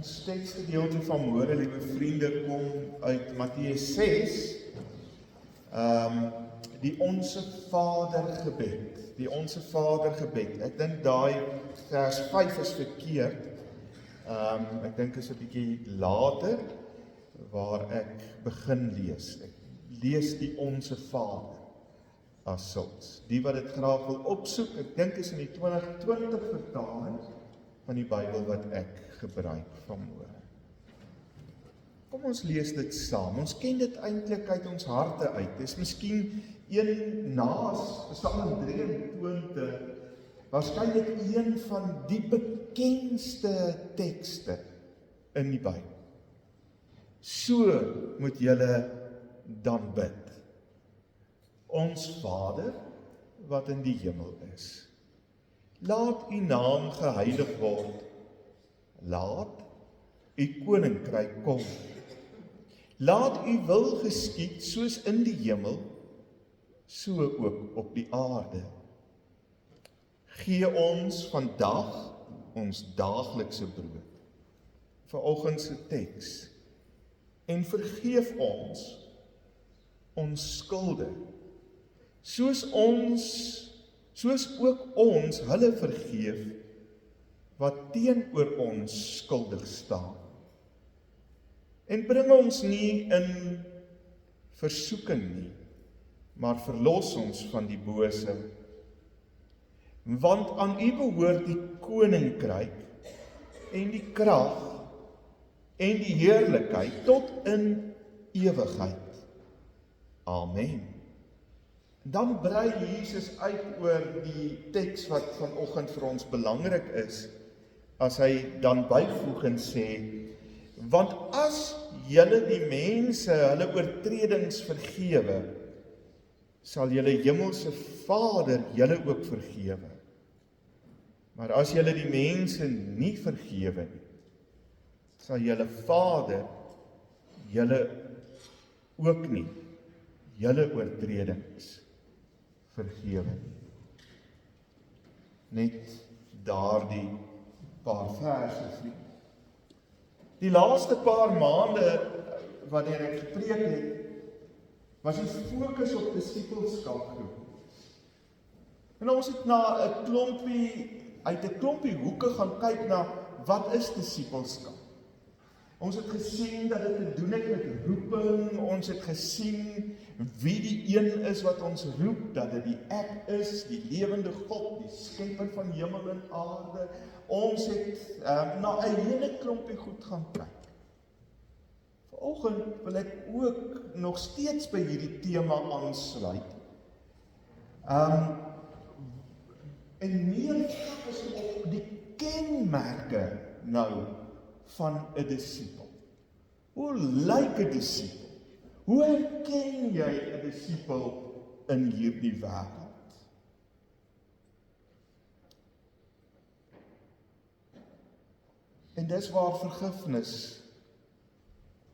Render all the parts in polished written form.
Ons teksgedeelte van môre, liewe vriende, kom uit Matteus 6, die Onse Vader gebed. Die Onse Vader gebed. Ek dink daai vers 5 is verkeerd. Ek dink is 'n bietjie later waar ek begin lees. Ek lees die Onse Vader as sulks. Die wat dit graag wil opsoek, ek dink is in die 2020 vertaling van die Bybel wat ek gebruik vanmôre. Kom ons lees dit saam. Ons ken dit eintlik uit ons harte uit. Dis miskien een naas Psalm 23, waarskynlik een van die bekendste tekste in die Bybel. So moet julle dan bid. Ons Vader wat in die hemel is. Laat u naam geheilig word. Laat u koninkryk kom. Laat u wil geskied soos in die hemel, so ook op die aarde. Gee ons vandag ons daaglikse brood. Vanoggend se teks. En vergeef ons skulde. Soos ook ons hulle vergeef wat teenoor ons skuldig staan. En bring ons nie in versoeking nie, maar verlos ons van die bose. Want aan u behoort die koninkryk en die krag en die heerlikheid tot in ewigheid. Amen. Dan brei Jesus uit oor die teks wat vanoggend vir ons belangrik is, as hy dan byvoeg en sê, want as julle die mense hulle oortredings vergewe, sal julle hemelse Vader julle ook vergewe. Maar as julle die mense nie vergewe nie, sal julle Vader julle ook nie julle oortredings vergewe. Net daardie paar verse, vriend. Die laaste paar maande wanneer ek gepreek het, was die fokus op disippelskap gewees. En ons het uit 'n klompie hoeke gaan kyk na wat is disippelskap. Ons het gesien dat dit te doen het met roeping, ons het gesien wie die een is wat ons roep, dat dit die Ek is, die lewende God, die skepper van hemel en aarde. Ons het na 'n hele klompie goed gaan kyk. Vanoggend wil ek ook nog steeds by hierdie tema aansluit. En meer fokus op die kenmerke nou van 'n disipel. Hoe lyk 'n disipel? Hoe herken jy 'n disipel in hierdie wêreld? En dis waar vergifnis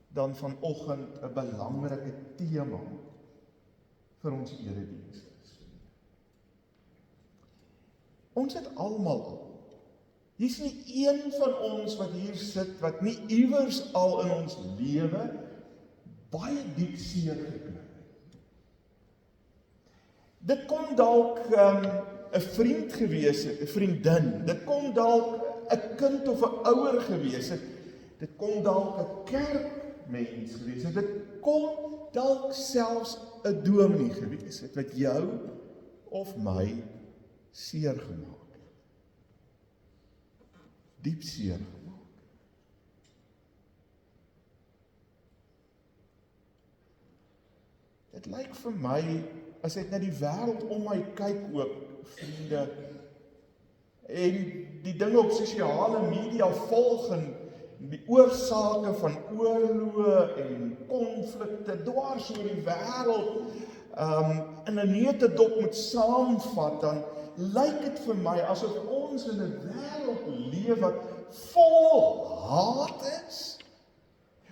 dan vanoggend 'n belangrike tema vir ons erediens is. Ons het almal, hier's nie een van ons wat hier sit, wat nie iewers al in ons lewe baie diep seer gekry het. Dit kon dalk 'n vriend gewees het, 'n vriendin, dit kon dalk 'n kind of 'n ouer gewees het, dit kon dalk 'n kerkmens gewees het, dit kon dalk selfs 'n dominee gewees het, wat jou of my seer gemaak. Diep seer gemaak. Dit lyk vir my, as ek na die wêreld om my kyk ook, vriende, en die dinge op sosiale media volg en die oorsake van oorloë en konflikte dwars oor die wêreld in 'n neutedop moet saamvat, dan lyk dit vir my asof ons in 'n wêreld leef wat vol haat is,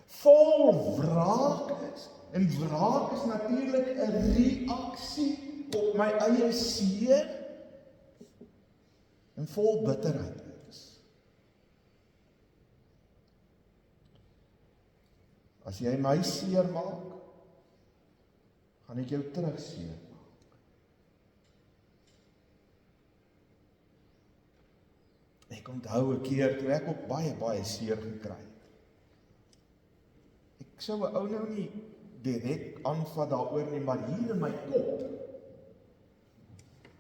vol wraak is, en wraak is natuurlik 'n reaksie op my eie seer, en vol bitterheid is. As jy my seermaak, gaan ek jou terug seermaak. Ek onthou 'n keer toe ek ook baie seer gekry het. Ek sou 'n ou nou nie direk aanvat daaroor nie, maar hier in my kop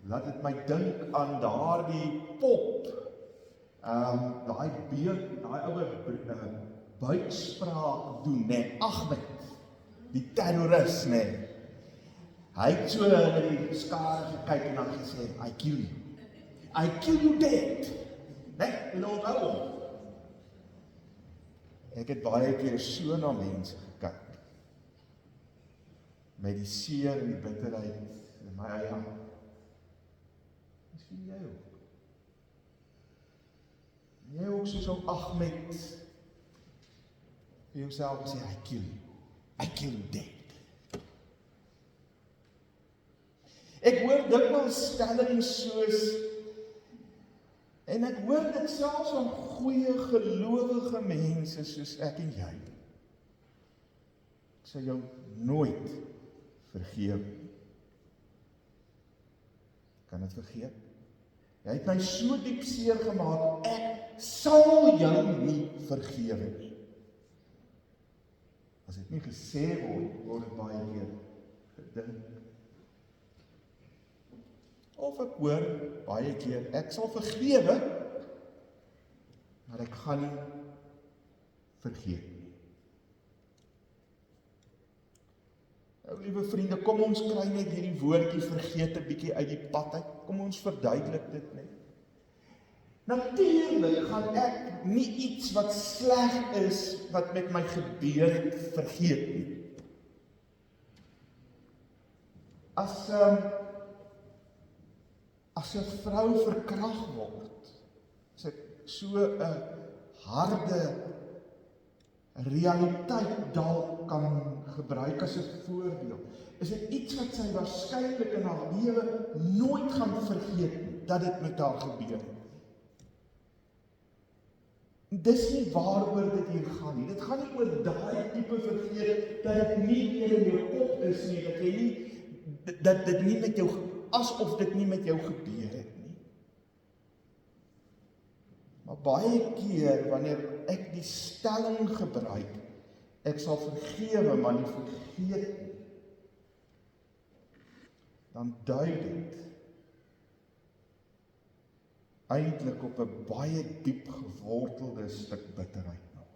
laat dit my dink aan daardie pop, daai ouer buikspraak doen, nee, Ahmed, die terroris, nee. Hy het so in die skare gekyk en dan gesê, I kill you dead. Nee, en onthou hom. Ek het baie keer so na mense gekyk, met die seer en die bitterheid in my eie hart. Miskien jy ook. Jy ook soos ou Ahmed vir jouself sê, I kill you dead. Ek hoor dikwels stellings soos, en ek hoor dit selfs van goeie gelowige mense soos ek en jy. Ek sal jou nooit vergeef. Kan dit vergeet? Jy het my so diep seer gemaak, ek sal jou nie vergewe nie. As dit nie gesê word dit baie keer gedink. Of ek hoor baie keer, ek sal vergewe, maar ek gaan nie vergeet nie. Nou, liewe vriende, kom ons kry net hierdie woordjie vergeet 'n bietjie uit die pad uit. Kom ons verduidelik dit net. Natuurlik gaan ek nie iets wat sleg is, wat met my gebeur het, vergeet nie. As 'n vrou verkragt word, as ek so 'n harde realiteit dalk kan gebruik as 'n voorbeeld, is dit iets wat sy waarskynlik in haar lewe nooit gaan vergeet, dat dit met haar gebeur het. Dis nie waaroor dit hier gaan nie. Dit gaan nie oor daai tipe vergeet, dat dit nie meer in jou kop is nie, dat jy nie, dat dit nie met jou, asof dit nie met jou gebeur het nie. Maar baie keer, wanneer ek die stelling gebruik, ek sal vergewe, maar nie vergeet nie, dan dui dit eintlik op 'n baie diep gewortelde stuk bitterheid nog.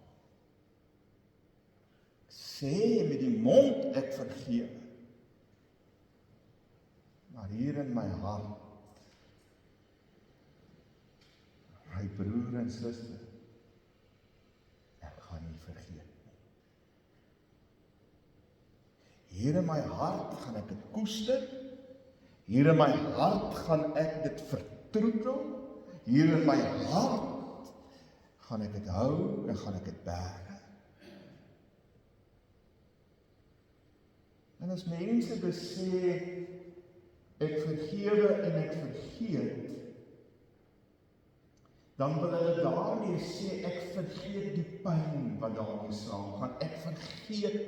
Sê met die mond ek vergewe, maar hier in my hart, my broer en suster, ek gaan nie vergeet nie. Hier in my hart gaan ek dit koester, hier in my hart gaan ek dit vertroetel, hier in my hart gaan ek dit hou en gaan ek dit berg. En as mense besê, ek vergewe en ek vergeet, dan wil hulle daarmee sê, ek vergeet die pyn wat daarmee saamgaan, ek vergeet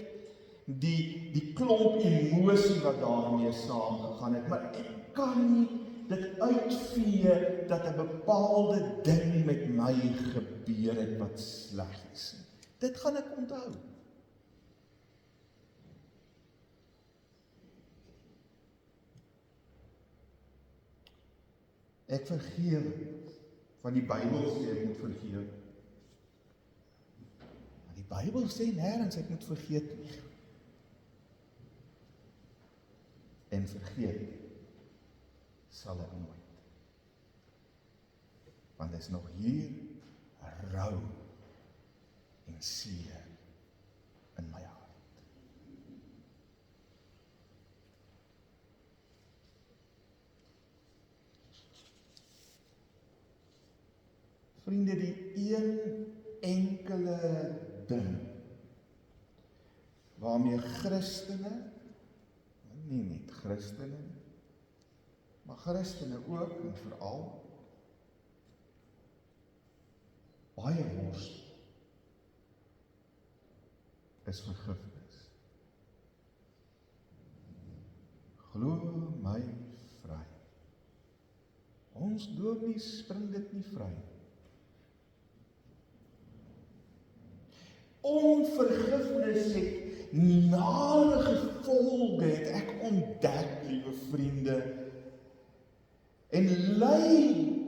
die klomp emosie wat daarmee saamgegaan het, maar ek kan nie dit uitvee dat 'n bepaalde ding met my gebeur het wat sleg is. Dit gaan ek onthou. Ek vergewe, want die Bybel sê ek moet vergewe. Maar die Bybel sê nêrens ek moet vergeet nie. En vergeet sal ek nooit. Want is nog hier rou en seer in my hart. Vriende, die een enkele ding waarmee Christene, nie net Christene, maar Christene ook en veral baie worstel, is vergifnis. Glo my vry. Ons dominees bring dit nie vry. Onvergifnis het nare gevolge, het ek ontdek, liewe vriende, en lei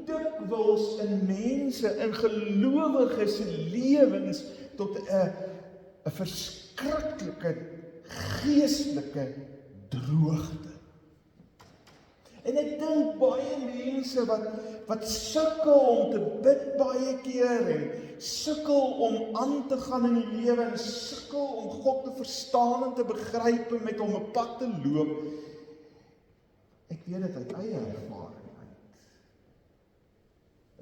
dikwels in mense, in gelowiges lewens, tot 'n verskriklike geestelike droogte. En ek dink baie mense wat sukkel om te bid baie keer, en sukkel om aan te gaan in die lewe, en sukkel om God te verstaan en te begryp en met hom 'n pad te loop. Ek weet dit uit eie ervaring uit.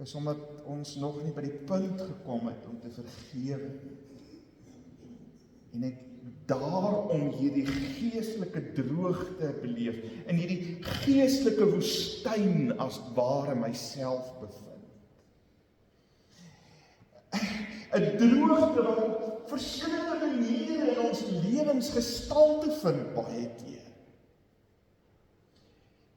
Is omdat ons nog nie by die punt gekom het om te vergewe. En ek daarom hierdie geestelike droogte beleef, en hierdie geestelike woestyn as ware myself bevind. 'n droogte wat op verskillende maniere in ons lewens gestalte vind baie keer.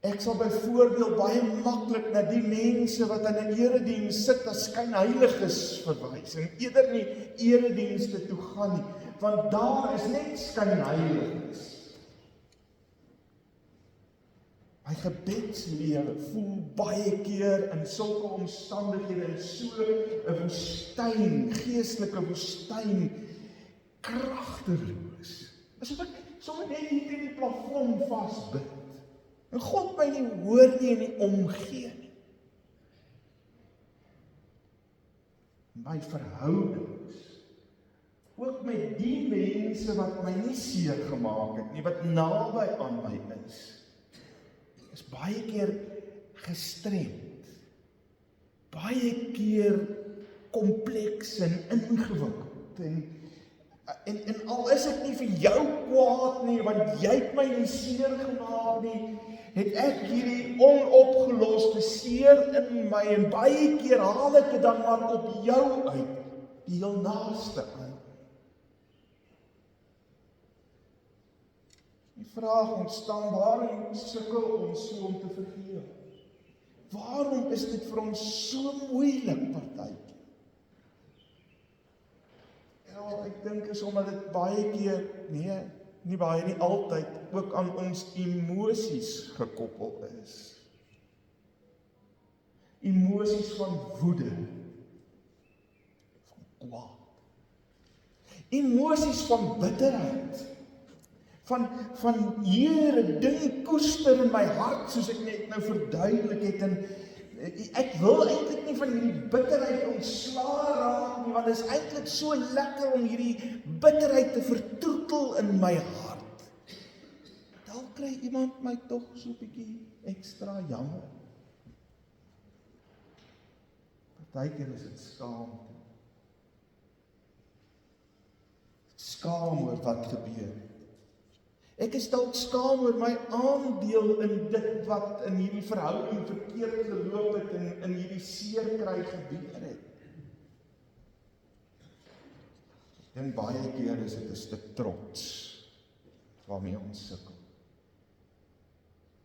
Ek sal byvoorbeeld baie maklik na die mense wat in 'n erediens sit as skynheiliges verwys, en eerder nie eredienste toe gaan nie, want daar is net skynheiliges. My gebedslewe voel baie keer in sulke omstandighede in so 'n woestyn, geestelike woestyn, kragteloos. Asof ek sommer net hier teen die plafon vasbid. En God my nie hoor nie en nie omgee nie. My verhoudings, ook met die mense wat my nie seer gemaak het nie, wat naby aan my is baie keer gestremd, baie keer kompleks en ingewikkeld, en al is ek nie vir jou kwaad nie, want jy het my nie seer gemaak nie, het ek hierdie onopgeloste seer in my, en baie keer haal ek dit dan maar op jou uit, die heel naaste aan. Die vraag ontstaan, waarom sukkel ons so om te vergewe? Waarom is dit vir ons so moeilik partytjie? Ja, ek dink is omdat dit baie keer, nie baie nie altyd, ook aan ons emosies gekoppel is. Emosies van woede, van kwaad. Emosies van bitterheid. Van Here, ding koester in my hart, soos ek net nou verduidelik het, en ek wil eintlik nie van hierdie bitterheid ontslae raak nie, want dit is eintlik so lekker om hierdie bitterheid te vertroetel in my hart. Dalk kry iemand my tog so 'n bietjie ekstra jammer. Partykeer is dit skaamte. Skaam oor wat gebeur. Ek is dalk skaam oor my aandeel in dit wat in hierdie verhouding verkeerd geloop het en in hierdie seerkry gebeur het. Ek dink baie keer is dit 'n stuk trots waarmee ons sukkel.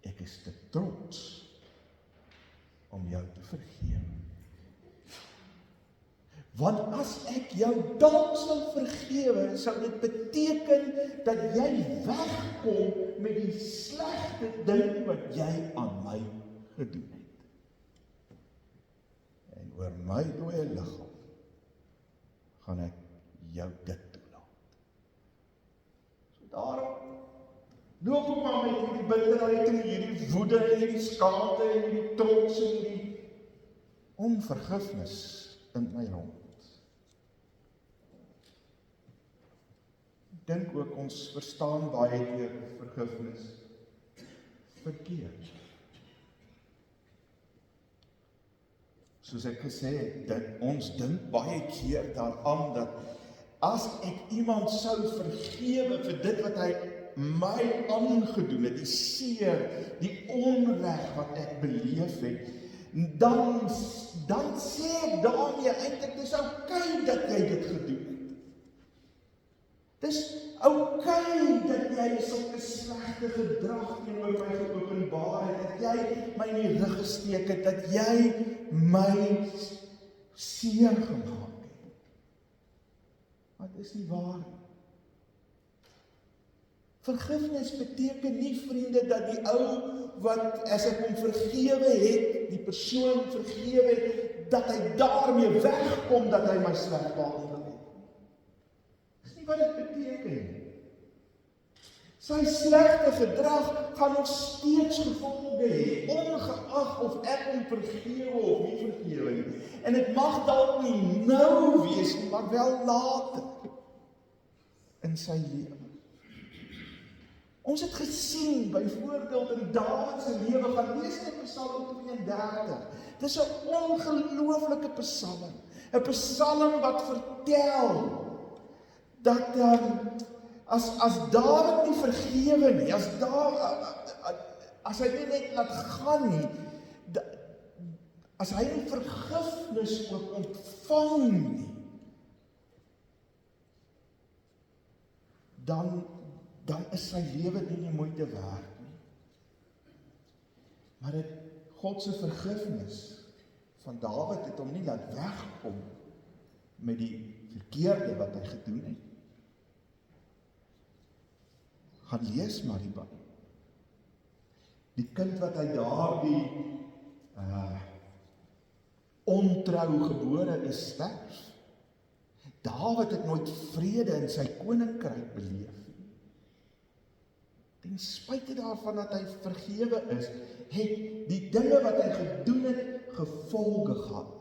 Ek is te trots om jou te vergewe. Want as ek jou dalk sal vergewe, sal dit beteken dat jy wegkom met die slegte ding wat jy aan my gedoen het. En oor my dooie liggaam gaan ek jou dit toelaat. So daarom loop ek maar met hierdie bitterheid en hierdie woede en hierdie skaamte en hierdie trots en hierdie onvergifnis in my rond. Ek dink ook ons verstaan baie keer vergifnis verkeerd. Soos ek gesê het, ons dink baie keer daaraan dat as ek iemand sou vergewe vir dit wat hy my aangedoen het, die seer, die onreg wat ek beleef het, dan sê ek daarmee eintlik, dis oukei dat jy dit gedoen het. Dis oukei dat jy sulke slegte gedrag teenoor my geopenbaar het, dat jy my in die rug gesteek het, dat jy my seer gemaak het. Maar dit is nie waar nie. Vergifnis beteken nie, vriende, dat die ou wat as ek hom vergewe het, die persoon vergewe het, dat hy daarmee wegkom dat hy my sleg behandel het. Dis nie wat dit beteken nie. Sy slegte gedrag gaan nog steeds gevolge hê, ongeag of ek hom vergewe of nie vergewe nie. En dit mag dalk nie nou wees nie, maar wel later in sy lewe. Ons het gesien, byvoorbeeld in Dawid se lewe, gaan lees in Psalm 32. Dit is 'n ongelooflike psalm. 'n Psalm wat vertel dat as Dawid nie vergewe nie, as hy nie net laat gaan nie, as hy nie vergifnis ook ontvang nie, dan is sy lewe nie moeite werd nie. Maar God se vergifnis van Dawid het hom nie laat wegkom met die verkeerde wat hy gedoen het. Gaan lees maar die Bybel. Die kind wat hy daardie ontrou gebore is, sterf. Dawid het nooit vrede in sy koninkryk beleef. Ten spyte daarvan dat hy vergewe is, het die dinge wat hy gedoen het, gevolge gehad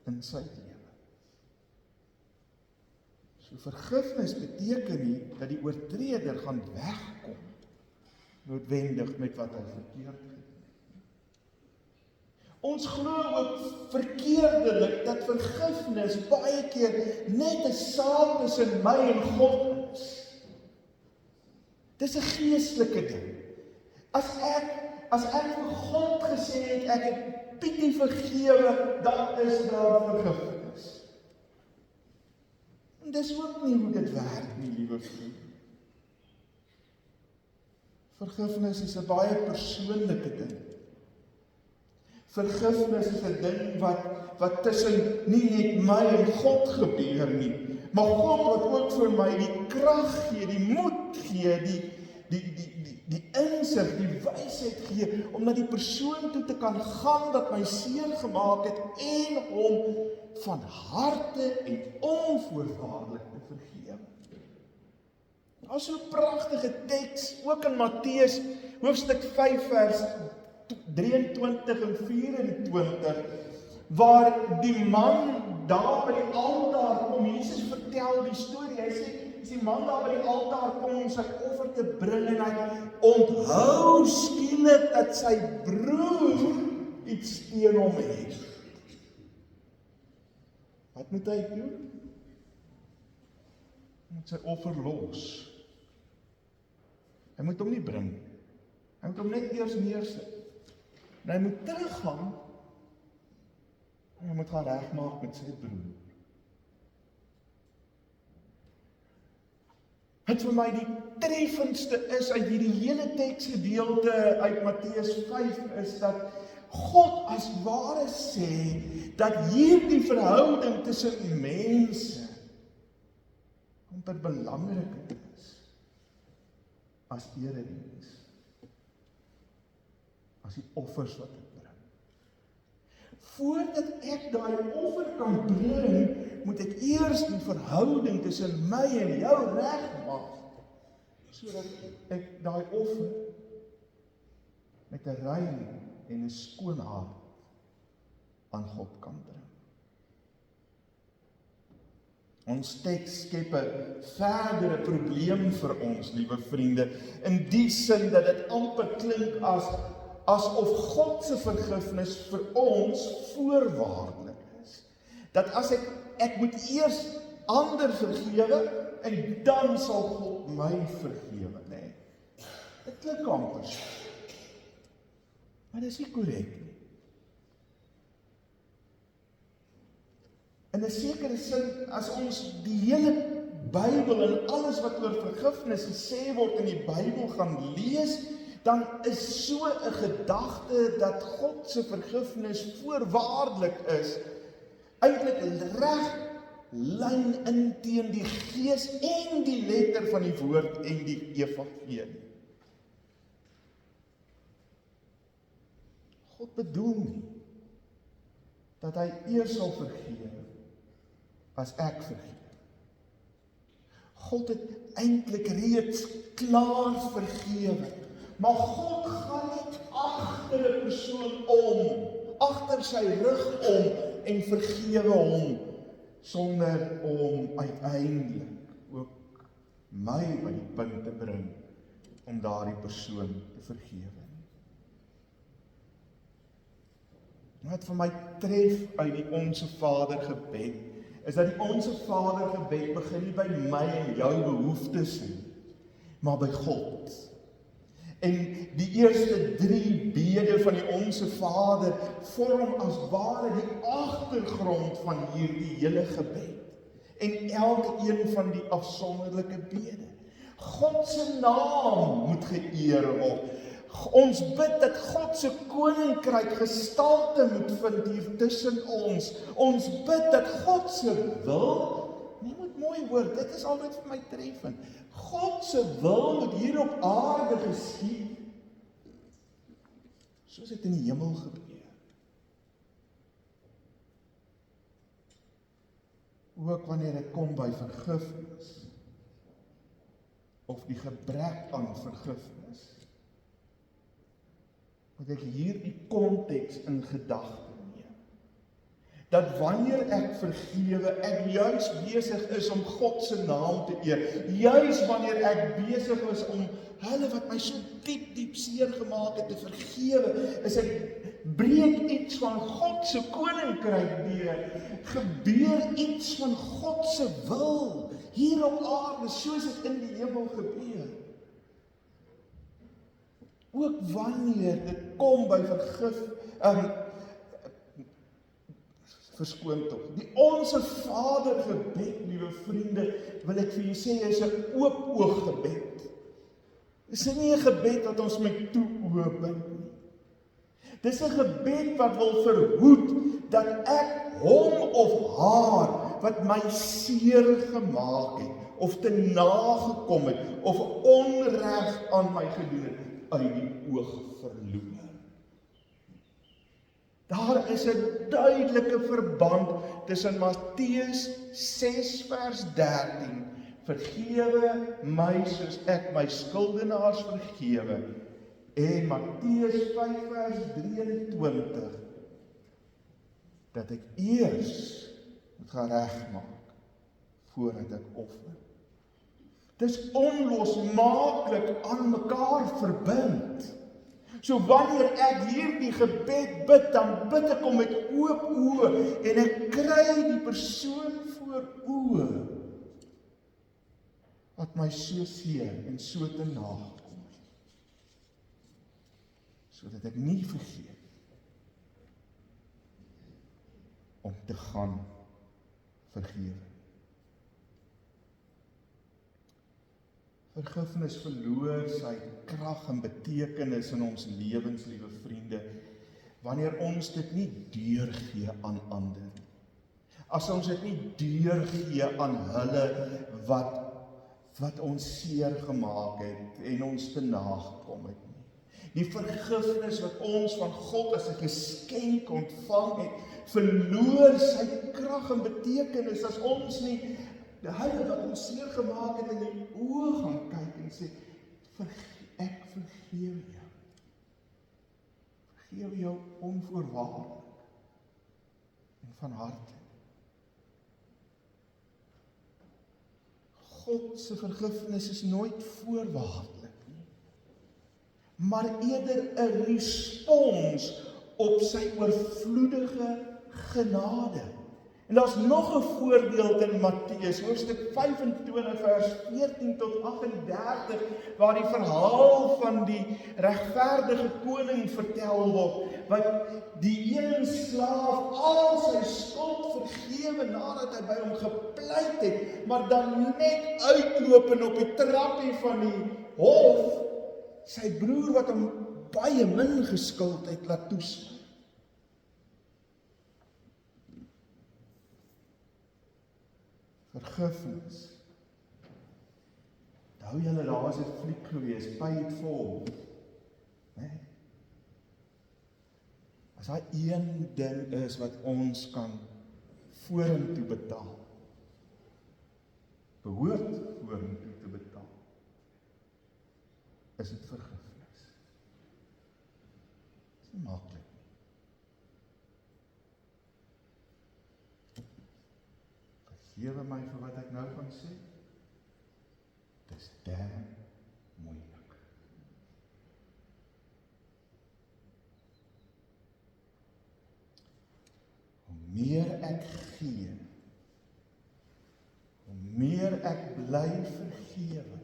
in sy lewe. So vergifnis beteken nie, dat die oortreder gaan wegkom, noodwendig met wat hy verkeerd gedoen het. Ons glo ook verkeerdelik, dat vergifnis baie keer net 'n saak tussen my en God is. Dis 'n geestelike ding. As ek vir God gesê het, ek het Pietie vergewe, dan is daar vergifnis. En dis ook nie hoe dit werk nie, liewe vriend. Vergifnis is 'n baie persoonlike ding. Vergifnis is 'n ding wat tussen nie net my en God gebeur nie, maar God wat ook vir my die krag gee, die moed gee, die insig, die wysheid gee, om na die persoon toe te kan gaan wat my seer gemaak het, en hom van harte en onvoorwaardelik te vergewe. Daar is so 'n pragtige teks, ook in Matteus, hoofstuk 5, vers 23 en 24, waar die man daar by die altaar kom. Jesus vertel die storie. Hy sê, die man daar by die altaar kom om sy offer te bring, en hy onthou skielik dat sy broer iets teen hom het. Wat moet hy doen? Hy moet sy offer los. Hy moet hom nie bring. Hy moet hom net eers neersit. En hy moet teruggaan, en hy moet gaan regmaak met sy broer. Wat vir my die treffendste is uit hierdie hele teksgedeelte uit Matteus 5 is dat God as ware sê dat hierdie verhouding tussen mense amper belangriker is as erediens, as die offers wat ek bring. Voordat ek daai offer kan bring, moet ek eers die verhouding tussen my en jou regmaak, sodat ek daai offer met 'n rein en 'n skoon hart aan God kan bring. Ons teks skep 'n verdere probleem vir ons, liewe vriende, in die sin dat dit amper klink asof God se vergifnis vir ons voorwaardelik is. Dat as ek moet eers ander vergewe, en dan sal God my vergewe, nee. Dit klink amper so. Maar dit is nie korrek nie. In 'n sekere sin, as ons die hele Bybel en alles wat oor vergifnis gesê word in die Bybel gaan lees, dan is so 'n gedagte dat God se vergifnis voorwaardelik is, eintlik reg lyn in teen die gees en die letter van die woord en die evangelie. God bedoel nie dat hy eers sal vergewe as ek vergewe. God het eintlik reeds klaar vergewe, maar God gaan nie agter 'n persoon om, agter sy rug om en vergewe hom, sonder om uiteindelik ook my by die punt te bring om daardie persoon te vergewe. Wat vir my tref uit die Onse Vader gebed, is dat die Onse Vader gebed begin nie by my en jou behoeftes nie, maar by God. En die eerste 3 bede van die Onse Vader vorm as ware die agtergrond van hierdie hele gebed. En elke een van die afsonderlike bede. God se naam moet geëer word. Ons bid dat God se koninkryk gestalte moet vind hier tussen ons. Ons bid dat God se wil, nie moet mooi hoor, dit is altyd vir my treffend. God se wil moet hier op aarde geskied, soos dit in die hemel gebeur. Ook wanneer dit kom by vergifnis, of die gebrek aan vergifnis, moet ek hier die konteks in gedagte neem. Dat wanneer ek vergewe, ek juis besig is om God se naam te eer. Juis wanneer ek besig is om hulle wat my so diep seer gemaak het te vergewe, is ek breek iets van God se koninkryk deur. Gebeur iets van God se wil hier op aarde, soos dit in die hemel gebeur. Ook wanneer dit kom by verskoon tog. Die Onse Vader gebed, liewe vriende, wil ek vir julle sê, is 'n oop oog gebed. Dis nie 'n gebed wat ons met toe oop bid nie. Dis 'n gebed wat wil verhoed dat ek hom of haar wat my seer gemaak het, of te nagekom het, of onreg aan my gedoen het, uit die oog verloor. Daar is 'n duidelike verband tussen Matteus 6 vers 13, vergewe my soos ek my skuldenaars vergewe, en Matteus 5 vers 23, dat ek eers moet gaan regmaak voordat ek offer. Dis onlosmaaklik aan mekaar verbind. So wanneer ek hierdie gebed bid, dan bid ek hom met oop oë en ek kry die persoon voor oë wat my so seer en so te nagekom het, sodat ek nie vergeet om te gaan vergewe. Vergifnis verloor sy krag en betekenis in ons lewens, liewe vriende, wanneer ons dit nie deurgee aan ander. As ons dit nie deurgee aan hulle wat ons seer gemaak het en ons te nagekom het nie. Die vergifnis wat ons van God as 'n geskenk ontvang het, verloor sy krag en betekenis as ons nie hulle wat ons seer gemaak het in die oë gaan kyk en sê, ek vergewe jou. Vergewe jou onvoorwaardelik en van harte. God se vergifnis is nooit voorwaardelik nie, maar eerder 'n respons op sy oorvloedige genade. En daar's nog 'n voorbeeld in Matteus, hoofstuk 25 vers 14 tot 38, waar die verhaal van die regverdige koning vertel word, wat die een slaaf al sy skuld vergewe nadat hy by hom gepleit het, maar dan net uitloop en op die trappie van die hof sy broer wat hom baie min geskuld het laat toeslaan. Vergifnis. Hou julle, daar was 'n fliek gewees, Pay It Forward. Nee. As daar een ding is wat ons kan vorentoe betaal, behoort vorentoe te betaal, is dit vergifnis. Dit is nie maklik nie. Vergewe my vir wat ek nou gaan sê. Dit is damn moeilik. Hoe meer ek gee, hoe meer ek bly vergewe,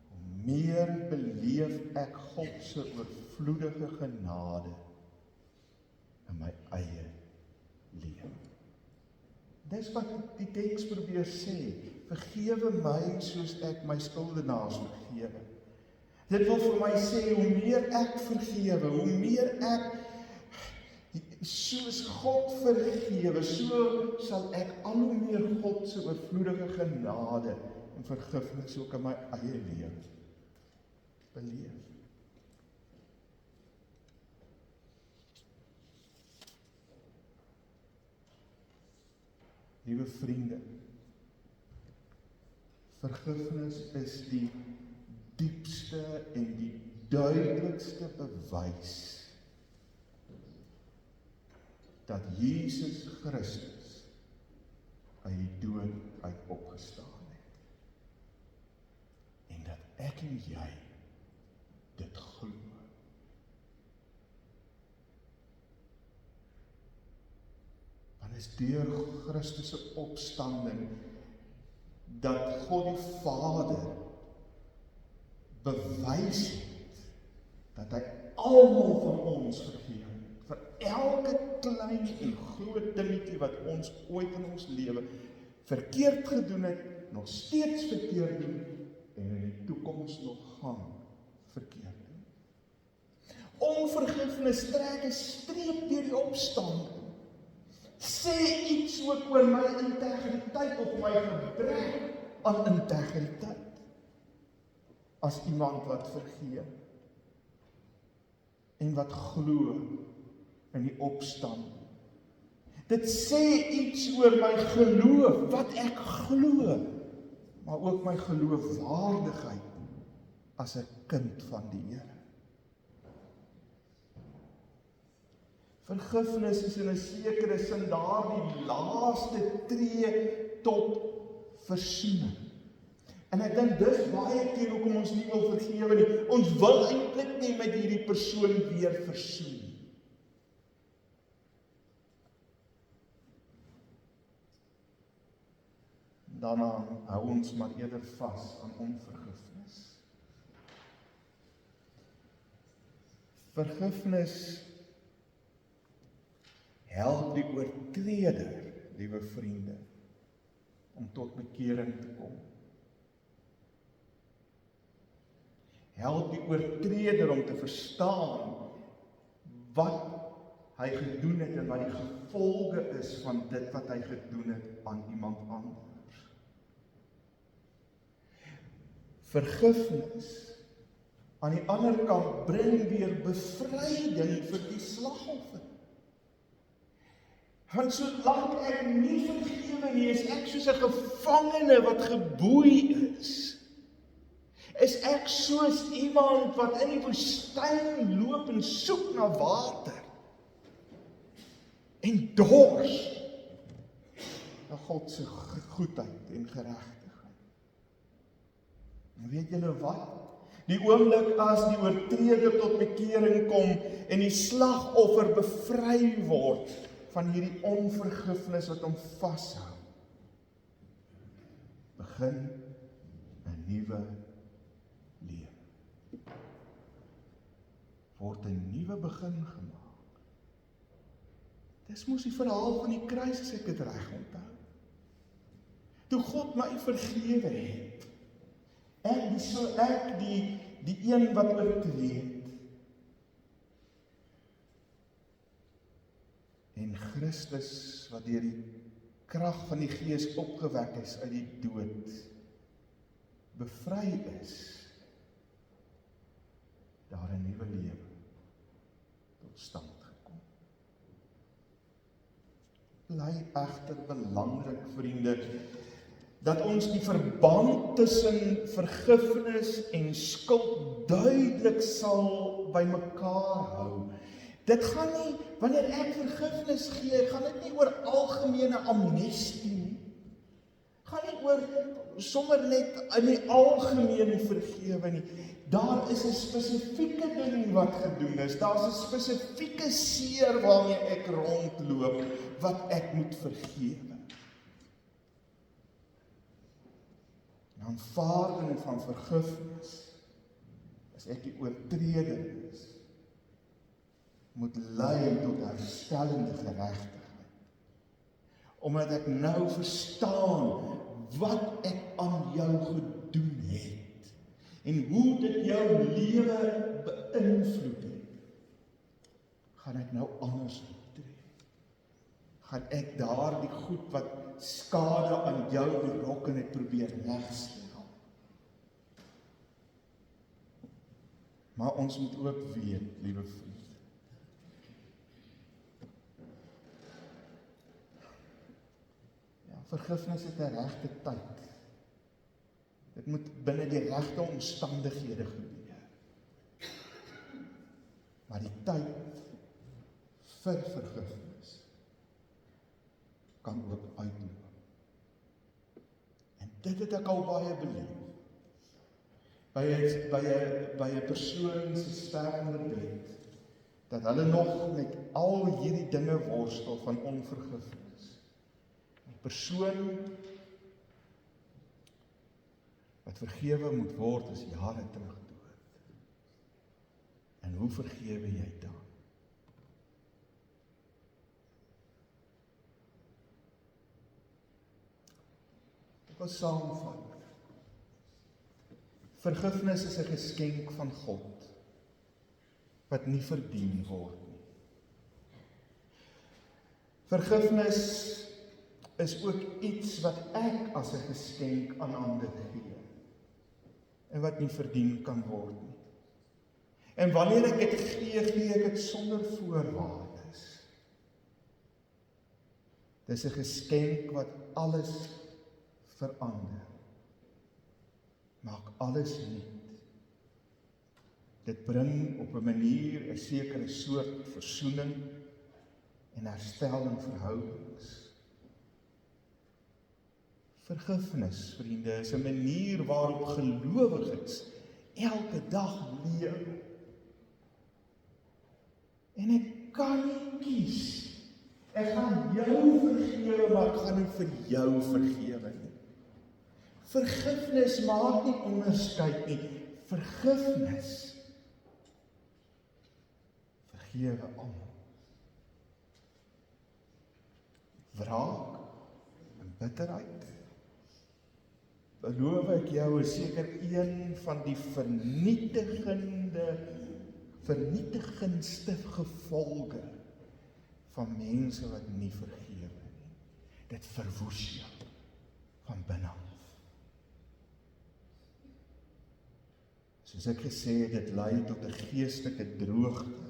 hoe meer beleef ek God se oorvloedige genade in my eie lewe. Dis wat die teks probeer sê, vergewe my soos ek my skuldenaars vergewe. Dit wil vir my sê, hoe meer ek vergewe, hoe meer ek soos God vergewe, so sal ek al hoe meer God se oorvloedige genade en vergifnis ook in my eie lewe beleef. Liewe vriende, vergifnis is die diepste en die duidelikste bewys dat Jesus Christus uit die dood uit opgestaan het. En dat ek en jy dit glo. Want is deur Christus se opstanding dat God die Vader bewys het dat hy almal van ons vergewe het. Vir elke klein en groot dingetjie wat ons ooit in ons lewe verkeerd gedoen het, nog steeds verkeerd doen en in die toekoms nog gaan verkeerd doen. Onvergifnis trek 'n streep deur die opstanding. Sê iets ook oor my integriteit of my gebrek aan integriteit. As iemand wat vergeef en wat glo in die opstanding. Dit sê iets oor my geloof, wat ek glo, maar ook my geloofwaardigheid as 'n kind van die Here. Vergifnis is in 'n sekere sin daardie laaste tree tot versoening. En ek dink dis baie keer hoekom ons nie wil vergewe nie. Ons wil eintlik nie met hierdie persoon weer versoen nie. Daarna hou ons maar eerder vas aan onvergifnis. Vergifnis help die oortreder, liewe vriende, om tot bekering te kom. Help die oortreder om te verstaan wat hy gedoen het en wat die gevolge is van dit wat hy gedoen het aan iemand anders. Vergifnis aan die ander kant bring weer bevryding vir die slagoffer. Want solank ek nie vergewe nie, is ek soos 'n gevangene wat geboei is. Is ek soos iemand wat in die woestyn loop en soek na water. En dors na God se goedheid en geregtigheid. En weet julle wat? Die oomblik as die oortreder tot bekering kom en die slagoffer bevry word, van hierdie onvergifnis wat hom vashou, begin 'n nuwe lewe. Word 'n nuwe begin gemaak. Dis mos die verhaal van die kruis, as ek dit reg onthou. Toe God my vergewe het, ek die een wat oortree het, en Christus wat deur die krag van die Gees opgewek is uit die dood, bevry is, daar 'n nuwe lewe tot stand gekom. Bly egter belangrik, vriende, dat ons die verband tussen vergifnis en skuld duidelik sal by mekaar hou. Dit gaan nie, wanneer ek vergifnis gee, gaan dit nie oor algemene amnestie nie. Gaan nie oor sommer net in die algemeen vergewe nie. Daar is 'n spesifieke ding wat gedoen is. Daar's 'n spesifieke seer waarmee ek rondloop, wat ek moet vergewe. Aanvaarding van vergifnis, as ek die oortreder is, moet lei tot herstellende geregtigheid. Omdat ek nou verstaan wat ek aan jou gedoen het en hoe dit jou lewe beïnvloed het, gaan ek nou anders optree. Gaan ek daardie goed wat skade aan jou berokken het probeer regstel. Maar ons moet ook weet, liewe vriende, vergifnis het 'n regte tyd. Dit moet binne die regte omstandighede gebeur. Maar die tyd vir vergifnis kan ook uitloop. En dit het ek al baie beleef. By 'n persoon se sterfbed, dat hulle nog met al hierdie dinge worstel van onvergifnis. Die persoon wat vergewe moet word is jare terug dood. En hoe vergewe jy dan? Ek wil saamvat. Vergifnis is 'n geskenk van God, wat nie verdien word nie. Vergifnis is ook iets wat ek as 'n geskenk aan ander gee, en wat nie verdien kan word nie. En wanneer ek dit gee ek dit sonder voorwaardes. Dis 'n geskenk wat alles verander. Maak alles nuut. Dit bring op 'n manier 'n sekere soort versoening en herstel in verhoudings. Vergifnis, vriende, is 'n manier waarop gelowiges elke dag leef. En ek kan nie kies. Ek gaan jou vergewe, maar ek gaan nie vir jou vergewe nie. Vergifnis maak nie onderskeid nie. Vergifnis vergewe almal. Wraak en bitterheid, beloof ek jou, is seker een van die vernietigendste gevolge van mense wat nie vergewe nie. Dit verwoes jou van binne af. Soos ek gesê het, dit lei tot 'n geestelike droogte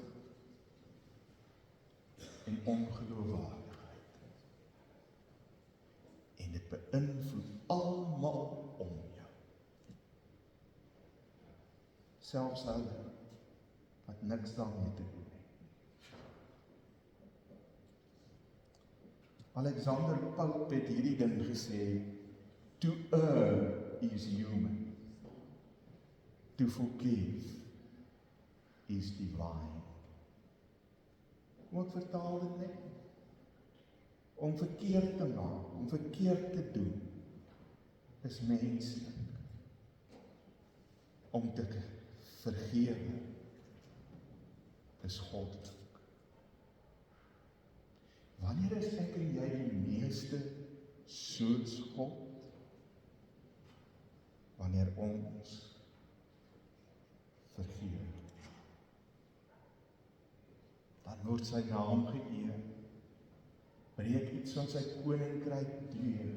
en ongeloofwaardigheid. En dit beïnvloed almal om jou. Selfs hulle wat niks daarmee te doen het. Alexander Pope het hierdie ding gesê: to err is human. To forgive is divine. Kom ek vertaal dit net? om verkeerd te maak, om verkeerd te doen, is menslik. Om te vergewe, is goddelik. Wanneer is ek en jy die meeste soos God? Wanneer ons vergewe. Dan word sy naam geëer, breek iets van sy koninkryk deur,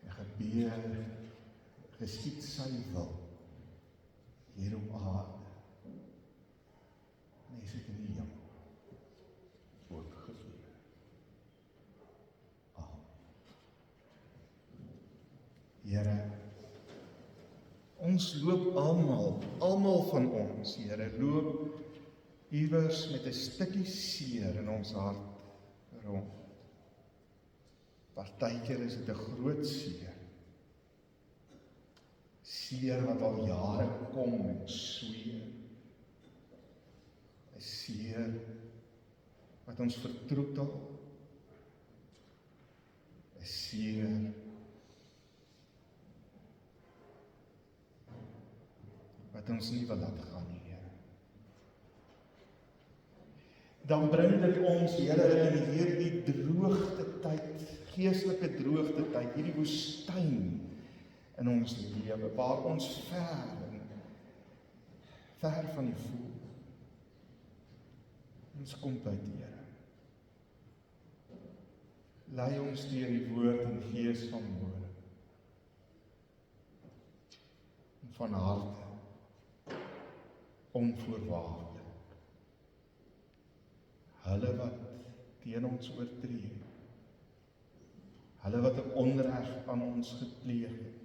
en gebeur, geskied sy wil, hier op aarde, en hy sit in die hemel, oopgegee. Amen. Here, ons loop almal van ons, Here, loop iewers met 'n stukkie seer in ons hart rond. Partykeer is dit 'n groot seer. Seer wat al jare kom en sweer. 'n Seer wat ons vertroetel. 'n Seer wat ons nie wil laat gaan nie, Here. Dan bring dit ons, Here, in hierdie droogte tyd, geestelike droogte tyd, hierdie woestyn in ons lewe, waar ons ver van U voel. Ons kom by die Here. Lei ons deur die woord en gees van môre. En van harte, onvoorwaardelik. Hulle wat teen ons oortree, hulle wat 'n onreg aan ons gepleeg het,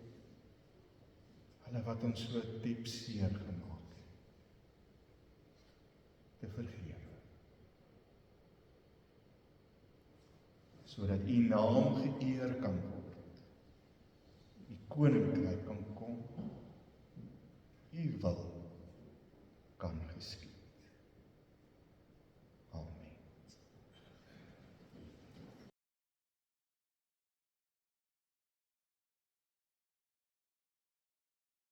hulle wat ons so diep seer gemaak het, te vergewe. Sodat U naam geëer kan word, U koninkryk kan kom.